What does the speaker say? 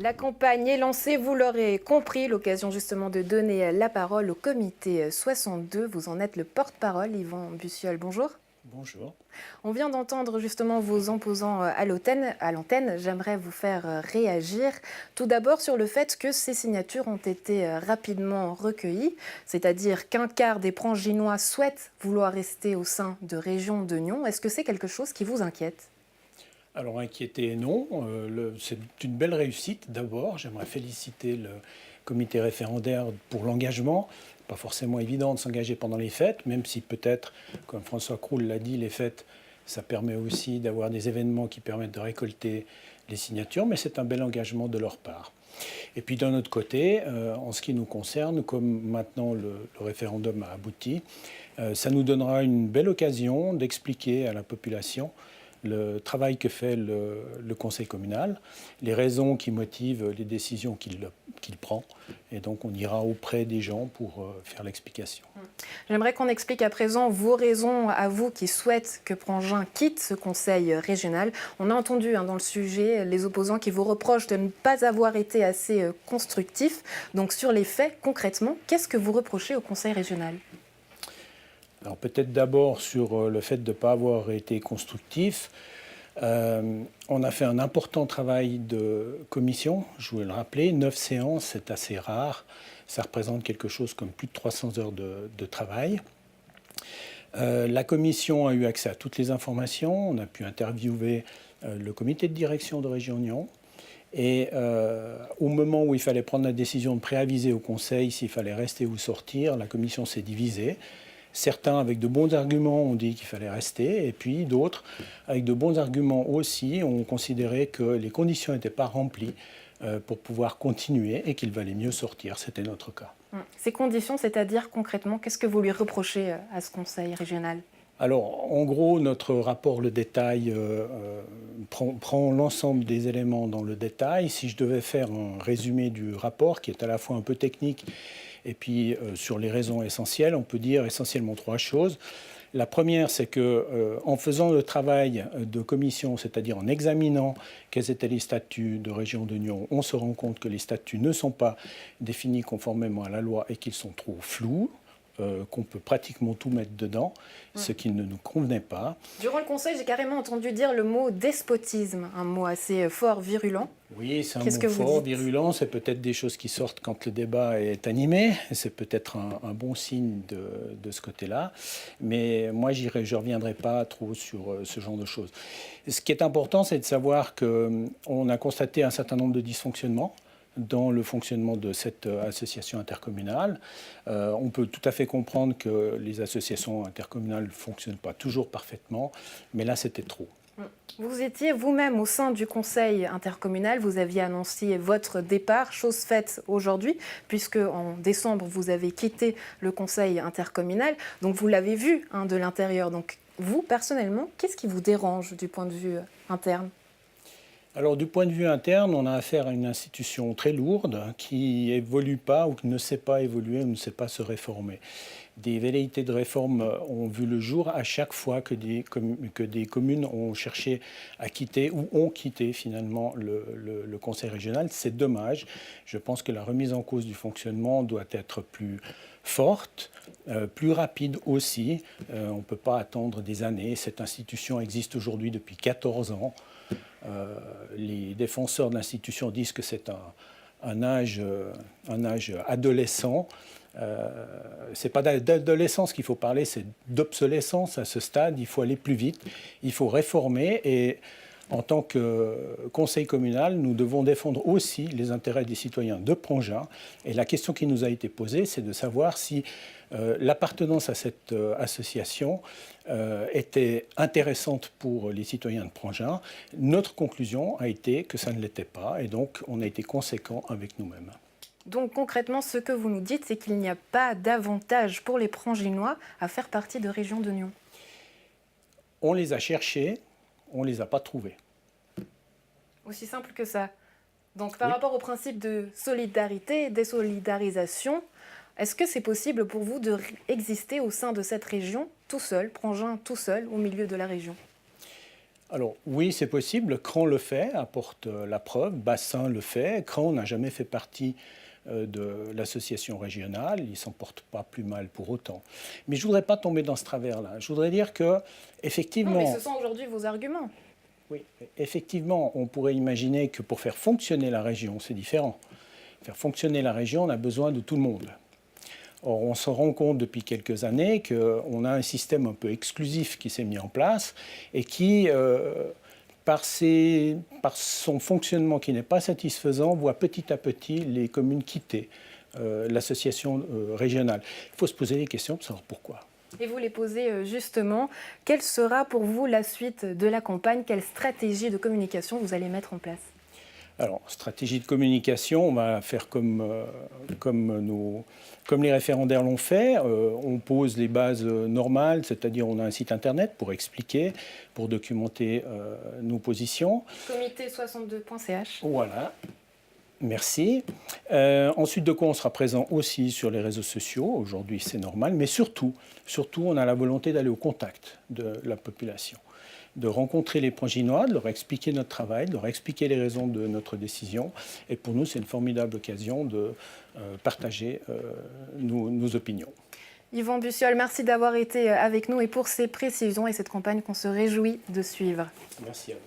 La campagne est lancée, vous l'aurez compris, l'occasion justement de donner la parole au comité 62. Vous en êtes le porte-parole, Yvan Bussiol, bonjour. Bonjour. On vient d'entendre justement vos opposants à l'antenne. J'aimerais vous faire réagir tout d'abord sur le fait que ces signatures ont été rapidement recueillies, c'est-à-dire qu'un quart des Pranginois souhaitent vouloir rester au sein de Région de Nyon. Est-ce que c'est quelque chose qui vous inquiète ? Alors inquiété, non. C'est une belle réussite d'abord. J'aimerais féliciter le comité référendaire pour l'engagement. Pas forcément évident de s'engager pendant les fêtes, même si peut-être, comme François Krull l'a dit, les fêtes, ça permet aussi d'avoir des événements qui permettent de récolter les signatures, mais c'est un bel engagement de leur part. Et puis d'un autre côté, en ce qui nous concerne, comme maintenant le référendum a abouti, ça nous donnera une belle occasion d'expliquer à la population le travail que fait le conseil communal, les raisons qui motivent les décisions qu'il prend. Et donc on ira auprès des gens pour faire l'explication. J'aimerais qu'on explique à présent vos raisons à vous qui souhaitent que Prangin quitte ce conseil régional. On a entendu dans le sujet les opposants qui vous reprochent de ne pas avoir été assez constructifs. Donc sur les faits, concrètement, qu'est-ce que vous reprochez au conseil régional ? Alors peut-être d'abord sur le fait de ne pas avoir été constructif. On a fait un important travail de commission, je voulais le rappeler, 9 séances, c'est assez rare. Ça représente quelque chose comme plus de 300 heures de travail. La commission a eu accès à toutes les informations, on a pu interviewer le comité de direction de Région Nyon. Et au moment où il fallait prendre la décision de préaviser au Conseil s'il fallait rester ou sortir, la commission s'est divisée. Certains, avec de bons arguments, ont dit qu'il fallait rester, et puis d'autres, avec de bons arguments aussi, ont considéré que les conditions n'étaient pas remplies pour pouvoir continuer et qu'il valait mieux sortir. C'était notre cas. Ces conditions, c'est-à-dire concrètement, qu'est-ce que vous lui reprochez à ce conseil régional ? Alors, en gros, notre rapport, le détail, prend l'ensemble des éléments dans le détail. Si je devais faire un résumé du rapport, qui est à la fois un peu technique, et puis sur les raisons essentielles, on peut dire essentiellement 3 choses. La première, c'est qu'en faisant le travail de commission, c'est-à-dire en examinant quels étaient les statuts de Région de Nyon, on se rend compte que les statuts ne sont pas définis conformément à la loi et qu'ils sont trop flous, qu'on peut pratiquement tout mettre dedans, ce qui ne nous convenait pas. Durant le conseil, j'ai carrément entendu dire le mot despotisme, un mot assez fort, virulent. Oui, c'est un mot fort, virulent. C'est peut-être des choses qui sortent quand le débat est animé. C'est peut-être un bon signe de ce côté-là. Mais moi, je ne reviendrai pas trop sur ce genre de choses. Ce qui est important, c'est de savoir qu'on a constaté un certain nombre de dysfonctionnements dans le fonctionnement de cette association intercommunale. On peut tout à fait comprendre que les associations intercommunales ne fonctionnent pas toujours parfaitement, mais là, c'était trop. Vous étiez vous-même au sein du conseil intercommunal, vous aviez annoncé votre départ, chose faite aujourd'hui, puisque en décembre, vous avez quitté le conseil intercommunal, donc vous l'avez vu de l'intérieur. Donc vous, personnellement, qu'est-ce qui vous dérange du point de vue interne ? Alors du point de vue interne, on a affaire à une institution très lourde qui n'évolue pas ou qui ne sait pas évoluer ou ne sait pas se réformer. Des velléités de réforme ont vu le jour à chaque fois que des communes ont cherché à quitter ou ont quitté finalement le conseil régional. C'est dommage. Je pense que la remise en cause du fonctionnement doit être plus forte, plus rapide aussi. On ne peut pas attendre des années. Cette institution existe aujourd'hui depuis 14 ans. Les défenseurs de l'institution disent que c'est un âge adolescent. Ce n'est pas d'adolescence qu'il faut parler, c'est d'obsolescence à ce stade. Il faut aller plus vite, il faut réformer. Et en tant que conseil communal, nous devons défendre aussi les intérêts des citoyens de Prangin. Et la question qui nous a été posée, c'est de savoir si l'appartenance à cette association était intéressante pour les citoyens de Prangin. Notre conclusion a été que ça ne l'était pas, et donc on a été conséquent avec nous-mêmes. Donc concrètement, ce que vous nous dites, c'est qu'il n'y a pas d'avantage pour les Pranginois à faire partie de Région de Nyon. On les a cherchés, on ne les a pas trouvés. Aussi simple que ça. Donc par rapport au principe de solidarité, désolidarisation, est-ce que c'est possible pour vous d'exister au sein de cette région tout seul, Prangin tout seul, au milieu de la région ? Alors oui, c'est possible. Cran le fait, apporte la preuve. Bassin le fait. Cran n'a jamais fait partie de l'association régionale. Il ne s'en porte pas plus mal pour autant. Mais je ne voudrais pas tomber dans ce travers-là. Je voudrais dire que, effectivement... Non, mais ce sont aujourd'hui vos arguments. Oui, effectivement, on pourrait imaginer que pour faire fonctionner la région, c'est différent. Faire fonctionner la région, on a besoin de tout le monde. Or, on se rend compte depuis quelques années qu'on a un système un peu exclusif qui s'est mis en place et qui, par son fonctionnement qui n'est pas satisfaisant, voit petit à petit les communes quitter l'association régionale. Il faut se poser des questions pour savoir pourquoi. Et vous les posez justement. Quelle sera pour vous la suite de la campagne? Quelle stratégie de communication vous allez mettre en place? Alors, stratégie de communication, on va faire comme les référendaires l'ont fait. On pose les bases normales, c'est-à-dire on a un site internet pour expliquer, pour documenter nos positions. Comité62.ch. Voilà. Merci. Ensuite de quoi on sera présent aussi sur les réseaux sociaux. Aujourd'hui, c'est normal. Mais surtout, on a la volonté d'aller au contact de la population, de rencontrer les Pranginois, de leur expliquer notre travail, de leur expliquer les raisons de notre décision. Et pour nous, c'est une formidable occasion de partager nos opinions. Yvan Bussiol, merci d'avoir été avec nous et pour ces précisions et cette campagne qu'on se réjouit de suivre. Merci à vous.